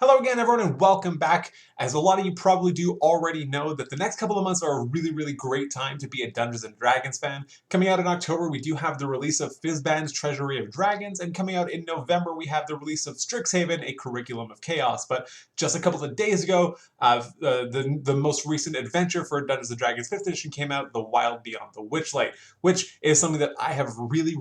Hello again, everyone, and welcome back. As a lot of you probably do already know that the next couple of months are a really great time to be a Dungeons & Dragons fan. Coming out in October, we do have the release of Fizban's Treasury of Dragons, and coming out in November, we have the release of Strixhaven, a Curriculum of Chaos. But just a couple of days ago, the most recent adventure for Dungeons & Dragons 5th edition came out, The Wild Beyond the Witchlight, which is something that I have really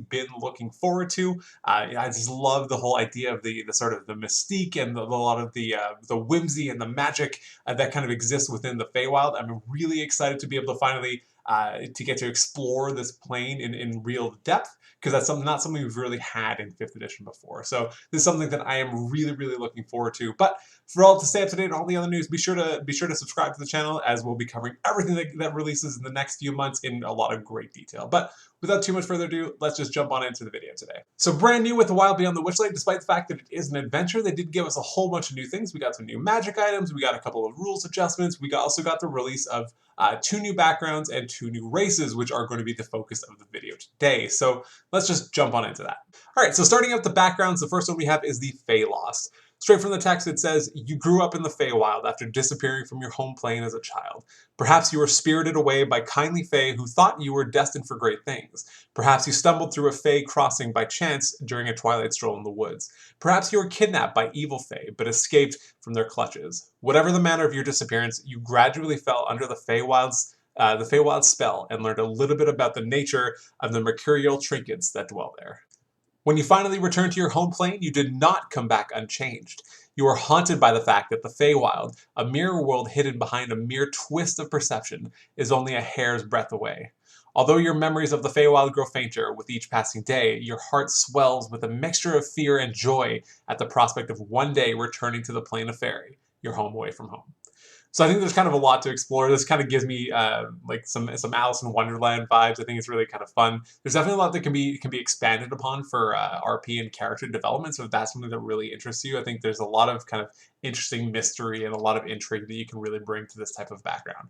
been looking forward to. I just love the whole idea of the sort of the mystique and a lot of the whimsy and the magic that kind of exists within the Feywild. I'm really excited to be able to finally to get to explore this plane in real depth, because that's not something we've really had in 5th edition before. So this is something that I am really looking forward to. But for all to stay up to date on all the other news, be sure to subscribe to the channel, as we'll be covering everything that releases in the next few months in a lot of great detail. But without too much further ado, let's just jump on into the video today. So brand new with The Wild Beyond the Witchlight, despite the fact that it is an adventure, they did give us a whole bunch of new things. We got some new magic items, we got a couple of rules adjustments, we also got the release of 2 new backgrounds and 2 new races, which are going to be the focus of the video today. So let's just jump on into that. Alright, so starting out with the backgrounds, the first one we have is the Phylos. Straight from the text, it says, "You grew up in the Feywild after disappearing from your home plane as a child. Perhaps you were spirited away by kindly Fey who thought you were destined for great things. Perhaps you stumbled through a Fey crossing by chance during a twilight stroll in the woods. Perhaps you were kidnapped by evil Fey, but escaped from their clutches. Whatever the manner of your disappearance, you gradually fell under the Feywild's spell and learned a little bit about the nature of the mercurial trinkets that dwell there. When you finally returned to your home plane, you did not come back unchanged. You were haunted by the fact that the Feywild, a mirror world hidden behind a mere twist of perception, is only a hair's breadth away. Although your memories of the Feywild grow fainter with each passing day, your heart swells with a mixture of fear and joy at the prospect of one day returning to the plane of Fairy, your home away from home." So I think there's kind of a lot to explore. This kind of gives me like some Alice in Wonderland vibes. I think it's really kind of fun. There's definitely a lot that can be expanded upon for RP and character development. So if that's something that really interests you, I think there's a lot of kind of interesting mystery and a lot of intrigue that you can really bring to this type of background.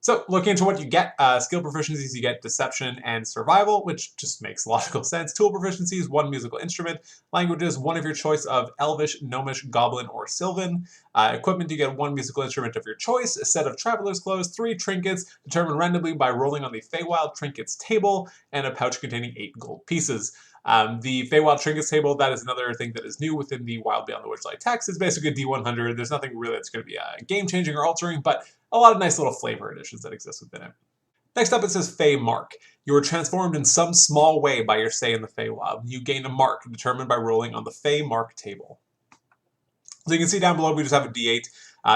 So looking into what you get, skill proficiencies, you get Deception and Survival, which just makes logical sense. Tool proficiencies, 1 musical instrument. Languages, 1 of your choice of Elvish, Gnomish, Goblin, or Sylvan. Equipment, you get 1 musical instrument of your choice. A set of Traveler's Clothes, 3 trinkets, determined randomly by rolling on the Feywild Trinkets table, and a pouch containing 8 gold pieces. The Feywild Trinkets table, that is another thing that is new within the Wild Beyond the Witchlight text. It's basically a D100. There's nothing really that's going to be game-changing or altering, but a lot of nice little flavor additions that exist within it. Next up, it says Fey Mark. You were transformed in some small way by your stay in the Feywild. You gain a mark determined by rolling on the Fey Mark table. So you can see down below we just have a D8.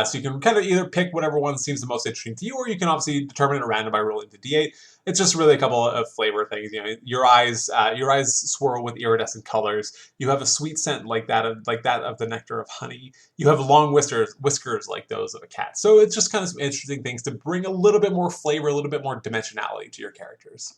So you can kind of either pick whatever one seems the most interesting to you, or you can obviously determine it at random by rolling the D8. It's just really a couple of flavor things. You know, your eyes swirl with iridescent colors. You have a sweet scent like that of the nectar of honey. You have long whiskers like those of a cat. So it's just kind of some interesting things to bring a little bit more flavor, a little bit more dimensionality to your characters.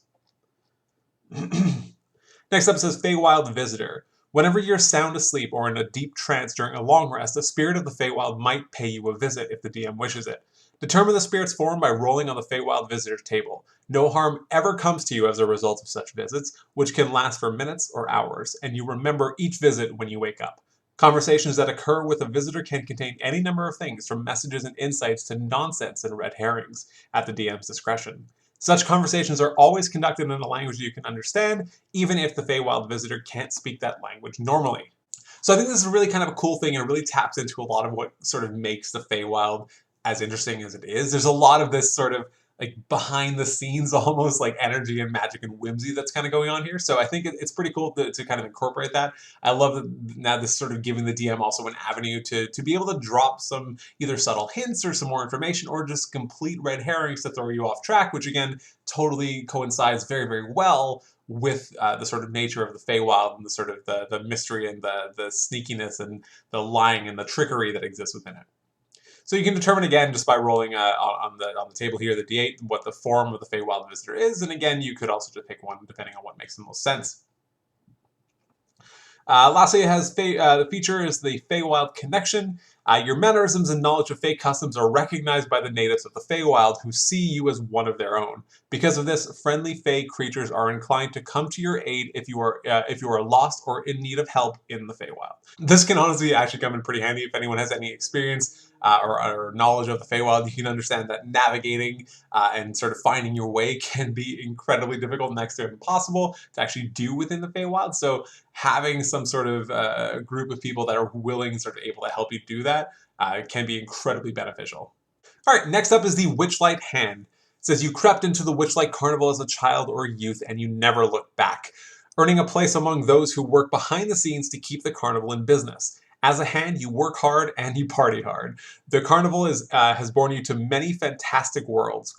Next up says Feywild Visitor. Whenever you're sound asleep or in a deep trance during a long rest, a spirit of the Feywild might pay you a visit if the DM wishes it. Determine the spirit's form by rolling on the Feywild Visitor's table. No harm ever comes to you as a result of such visits, which can last for minutes or hours, and you remember each visit when you wake up. Conversations that occur with a visitor can contain any number of things, from messages and insights to nonsense and red herrings, at the DM's discretion. Such conversations are always conducted in a language you can understand, even if the Feywild visitor can't speak that language normally. So I think this is really kind of a cool thing, and it really taps into a lot of what sort of makes the Feywild as interesting as it is. There's a lot of this sort of like behind the scenes almost like energy and magic and whimsy that's kind of going on here. So I think it's pretty cool to kind of incorporate that. I love that now this sort of giving the DM also an avenue to be able to drop some either subtle hints or some more information, or just complete red herrings to throw you off track, which again totally coincides very well with the sort of nature of the Feywild and the sort of the mystery and the sneakiness and the lying and the trickery that exists within it. So you can determine again just by rolling on the table here, the D8, what the form of the Feywild Visitor is, and again you could also just pick one depending on what makes the most sense. Lastly, it has the feature is the Feywild Connection. Your mannerisms and knowledge of Fey customs are recognized by the natives of the Feywild, who see you as one of their own. Because of this, friendly Fey creatures are inclined to come to your aid if you are lost or in need of help in the Feywild. This can honestly actually come in pretty handy if anyone has any experience or knowledge of the Feywild. You can understand that navigating and sort of finding your way can be incredibly difficult, next to impossible to actually do within the Feywild. So having some sort of group of people that are willing and sort of able to help you do that can be incredibly beneficial. All right, next up is the Witchlight Hand. It says you crept into the Witchlight Carnival as a child or youth and you never looked back, earning a place among those who work behind the scenes to keep the carnival in business. As a hand, you work hard and you party hard. The carnival has borne you to many fantastic worlds,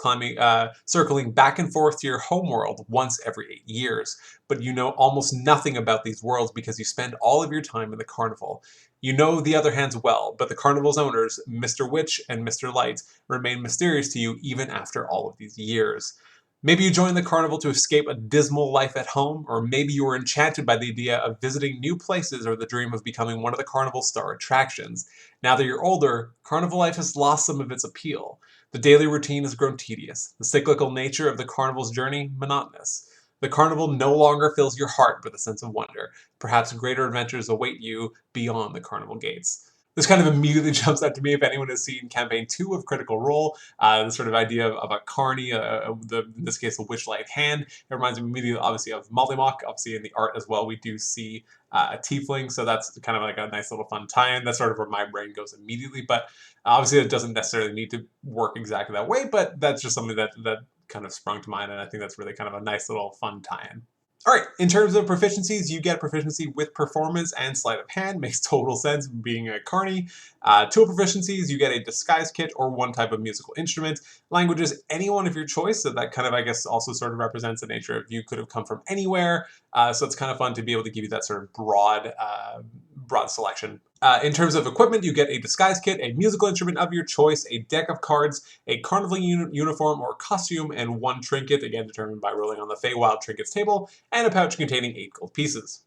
circling back and forth to your home world once every 8 years. But you know almost nothing about these worlds because you spend all of your time in the carnival. You know the other hands well, but the carnival's owners, Mr. Witch and Mr. Light, remain mysterious to you even after all of these years. Maybe you joined the carnival to escape a dismal life at home, or maybe you were enchanted by the idea of visiting new places or the dream of becoming one of the carnival's star attractions. Now that you're older, carnival life has lost some of its appeal. The daily routine has grown tedious, the cyclical nature of the carnival's journey monotonous. The carnival no longer fills your heart with a sense of wonder. Perhaps greater adventures await you beyond the carnival gates. This kind of immediately jumps out to me if anyone has seen Campaign 2 of Critical Role, the sort of idea of a carny, in this case, a Witchlight Hand. It reminds me immediately, obviously, of Mollymock. Obviously, in the art as well, we do see a tiefling, so that's kind of like a nice little fun tie-in. That's sort of where my brain goes immediately, but obviously it doesn't necessarily need to work exactly that way, but that's just something that kind of sprung to mind, and I think that's really kind of a nice little fun tie-in. All right, in terms of proficiencies, you get proficiency with performance and sleight of hand. Makes total sense being a carny. Tool proficiencies, you get a disguise kit or one type of musical instrument. Languages, any one of your choice. So that kind of, I guess, also sort of represents the nature of you could have come from anywhere. So it's kind of fun to be able to give you that sort of broad selection. In terms of equipment, you get a disguise kit, a musical instrument of your choice, a deck of cards, a carnival uniform or costume, and one trinket, again determined by rolling on the Feywild Trinkets table, and a pouch containing 8 gold pieces.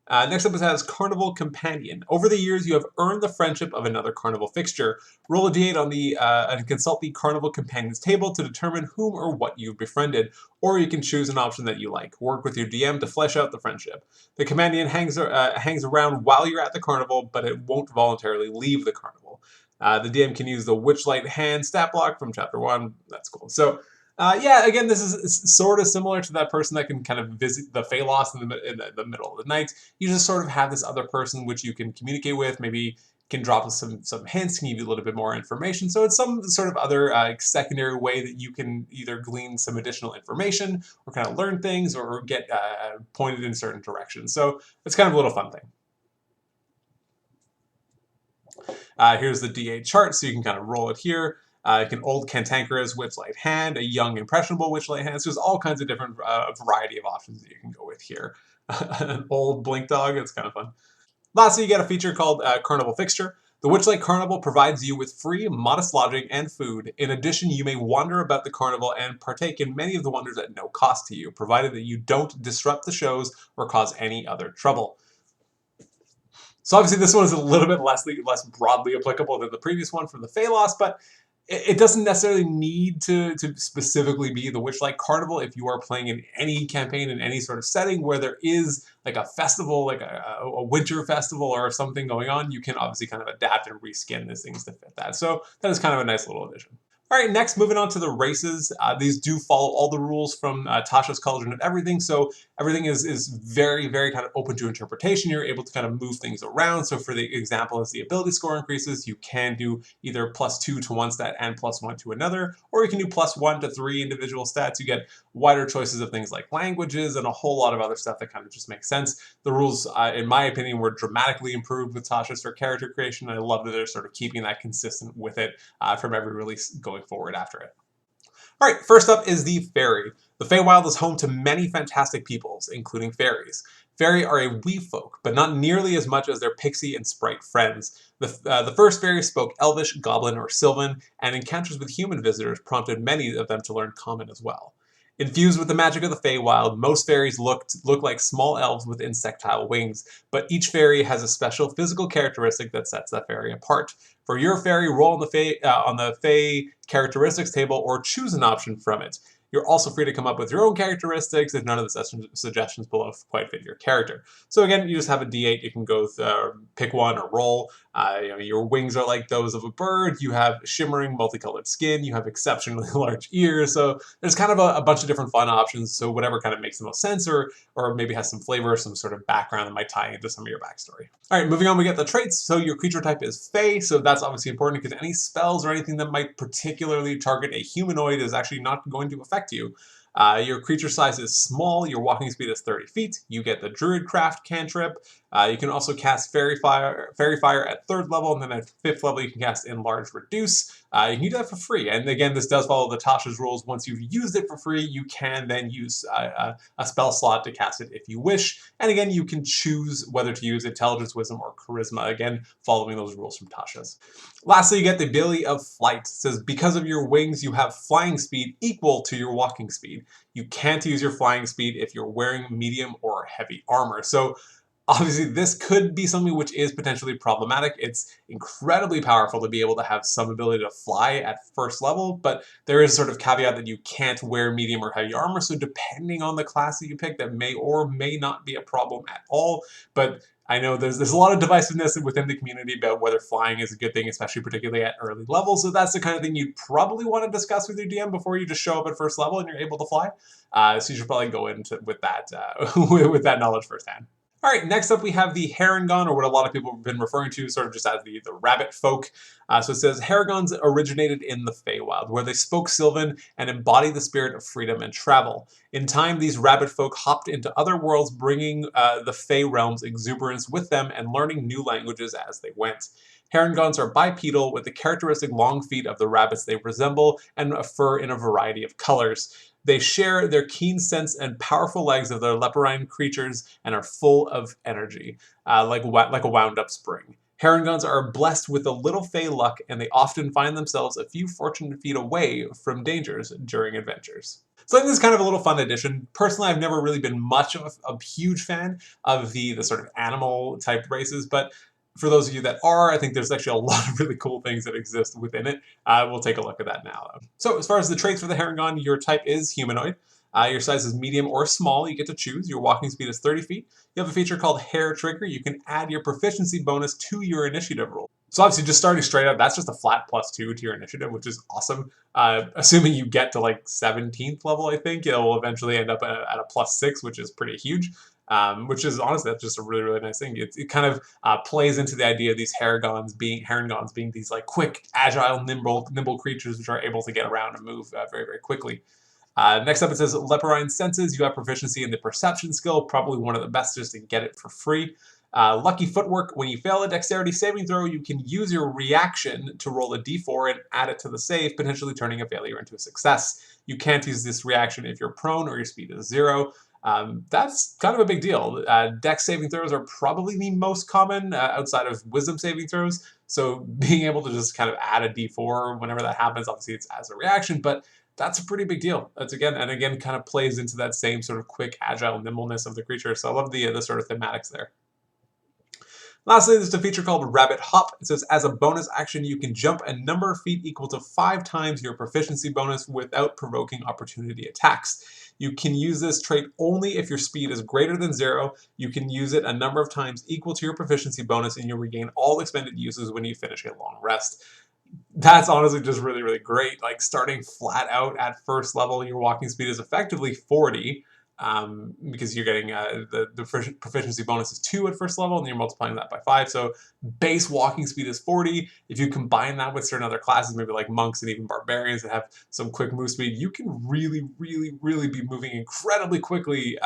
Next up, it has Carnival Companion. Over the years, you have earned the friendship of another Carnival Fixture. Roll a d8 on and consult the Carnival Companion's table to determine whom or what you've befriended, or you can choose an option that you like. Work with your DM to flesh out the friendship. The Companion hangs around while you're at the carnival, but it won't voluntarily leave the carnival. The DM can use the Witchlight Hand stat block from Chapter 1. That's cool. So, yeah, again, this is sort of similar to that person that can kind of visit the Phylos in the middle of the night. You just sort of have this other person which you can communicate with, maybe can drop us some hints, can give you a little bit more information. So it's some sort of other secondary way that you can either glean some additional information or kind of learn things or get pointed in certain directions. So it's kind of a little fun thing. Here's the D8 chart, so you can kind of roll it here. An old cantankerous Witchlight Hand, a young impressionable Witchlight Hand. So there's all kinds of different variety of options that you can go with here. An old blink dog, it's kind of fun. Lastly, you get a feature called Carnival Fixture. The Witchlight Carnival provides you with free, modest lodging and food. In addition, you may wander about the carnival and partake in many of the wonders at no cost to you, provided that you don't disrupt the shows or cause any other trouble. So obviously this one is a little bit less broadly applicable than the previous one from the Phylos, but it doesn't necessarily need to specifically be the Witchlight Carnival if you are playing in any campaign in any sort of setting where there is like a festival, like a winter festival or something going on. You can obviously kind of adapt and reskin these things to fit that. So that is kind of a nice little addition. All right, next, moving on to the races. These do follow all the rules from Tasha's Cauldron of Everything, so everything is very, very kind of open to interpretation. You're able to kind of move things around. So for the example, as the ability score increases, you can do either +2 to one stat and +1 to another, or you can do +1 to 3 individual stats. You get wider choices of things like languages and a whole lot of other stuff that kind of just makes sense. The rules, in my opinion, were dramatically improved with Tasha's for character creation. I love that they're sort of keeping that consistent with it from every release going forward after it. All right, first up is the fairy. The Feywild is home to many fantastic peoples, including fairies. Fairy are a wee folk, but not nearly as much as their pixie and sprite friends. The first fairies spoke Elvish, Goblin, or Sylvan, and encounters with human visitors prompted many of them to learn Common as well. Infused with the magic of the Feywild, most fairies look like small elves with insectile wings, but each fairy has a special physical characteristic that sets that fairy apart. For your fairy, roll on the Fey characteristics table or choose an option from it. You're also free to come up with your own characteristics if none of the suggestions below quite fit your character. So again, you just have a D8. You can go pick one or roll. Your wings are like those of a bird. You have shimmering, multicolored skin. You have exceptionally large ears. So there's kind of a bunch of different fun options. So whatever kind of makes the most sense, or maybe has some flavor, some sort of background that might tie into some of your backstory. All right, moving on, we get the traits. So your creature type is Fey. So that's obviously important because any spells or anything that might particularly target a humanoid is actually not going to affect you. Your creature size is small, your walking speed is 30 feet, you get the Druidcraft cantrip, you can also cast Fairy Fire at 3rd level, and then at 5th level you can cast Enlarge Reduce. You can do that for free, and again this does follow the Tasha's rules. Once you've used it for free, you can then use a spell slot to cast it if you wish, and again you can choose whether to use Intelligence, Wisdom, or Charisma, again following those rules from Tasha's. Lastly, you get the ability of Flight. It says, because of your wings, you have flying speed equal to your walking speed. You can't use your flying speed if you're wearing medium or heavy armor. So obviously this could be something which is potentially problematic. It's incredibly powerful to be able to have some ability to fly at 1st level, but there is a sort of caveat that you can't wear medium or heavy armor, so depending on the class that you pick, that may or may not be a problem at all. But I know there's a lot of divisiveness within the community about whether flying is a good thing, especially particularly at early levels, so that's the kind of thing you'd probably want to discuss with your DM before you just show up at 1st level and you're able to fly. So you should probably go into with that with that knowledge firsthand. All right, next up we have the Harengon, or what a lot of people have been referring to sort of just as the rabbit folk. So it says, Harengons originated in the Feywild, where they spoke Sylvan and embodied the spirit of freedom and travel. In time, these rabbit folk hopped into other worlds, bringing the Fey realm's exuberance with them and learning new languages as they went. Harengons are bipedal, with the characteristic long feet of the rabbits they resemble, and a fur in a variety of colors. They share their keen sense and powerful legs of their leporine creatures and are full of energy, like a wound-up spring. Harengons are blessed with a little fey luck, and they often find themselves a few fortunate feet away from dangers during adventures. So I think this is kind of a little fun addition. Personally, I've never really been much of a huge fan of the sort of animal-type races, but for those of you that are, I think there's actually a lot of really cool things that exist within it. We'll take a look at that now. So as far as the traits for the Harengon, your type is humanoid. Your size is medium or small. You get to choose. Your walking speed is 30 feet. You have a feature called Hair Trigger. You can add your proficiency bonus to your initiative roll. So obviously just starting straight up, that's just a flat +2 to your initiative, which is awesome. Assuming you get to like 17th level, I think, it will eventually end up at a +6, which is pretty huge. Which is honestly, that's just a really, really nice thing. It kind of plays into the idea of these Harengons being these like quick, agile, nimble creatures which are able to get around and move very, very quickly. Next up, it says Leporine Senses. You have proficiency in the Perception skill, probably one of the best just to get it for free. Lucky Footwork. When you fail a dexterity saving throw, you can use your reaction to roll a d4 and add it to the save, potentially turning a failure into a success. You can't use this reaction if you're prone or your speed is 0. That's kind of a big deal. Dex saving throws are probably the most common outside of wisdom saving throws. So being able to just kind of add a d4 whenever that happens, obviously it's as a reaction, but that's a pretty big deal. That's again kind of plays into that same sort of quick, agile nimbleness of the creature. So I love the sort of thematics there. Lastly, there's a feature called Rabbit Hop. It says, as a bonus action, you can jump a number of feet equal to 5 times your proficiency bonus without provoking opportunity attacks. You can use this trait only if your speed is greater than 0. You can use it a number of times equal to your proficiency bonus, and you'll regain all expended uses when you finish a long rest. That's honestly just really, really great. Like starting flat out at 1st level, your walking speed is effectively 40. Because you're getting the proficiency bonus is 2 at 1st level, and you're multiplying that by 5. So base walking speed is 40. If you combine that with certain other classes, maybe like monks and even barbarians that have some quick move speed, you can really, really, really be moving incredibly quickly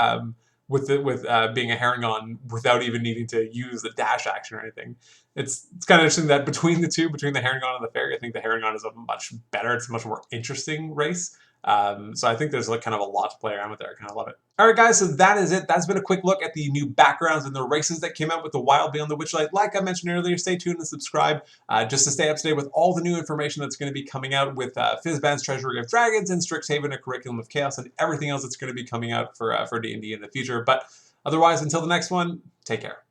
with being a Harengon without even needing to use the dash action or anything. It's kind of interesting that between the two, between the Harengon and the Fairy, I think the Harengon is a much better, it's a much more interesting race. So I think there's like kind of a lot to play around with there. I kind of love it. All right, guys, so that is it. That's been a quick look at the new backgrounds and the races that came out with the Wild Beyond the Witchlight. Like I mentioned earlier, stay tuned and subscribe just to stay up to date with all the new information that's going to be coming out with Fizban's Treasury of Dragons and Strixhaven, a Curriculum of Chaos, and everything else that's going to be coming out for D&D in the future. But otherwise, until the next one, take care.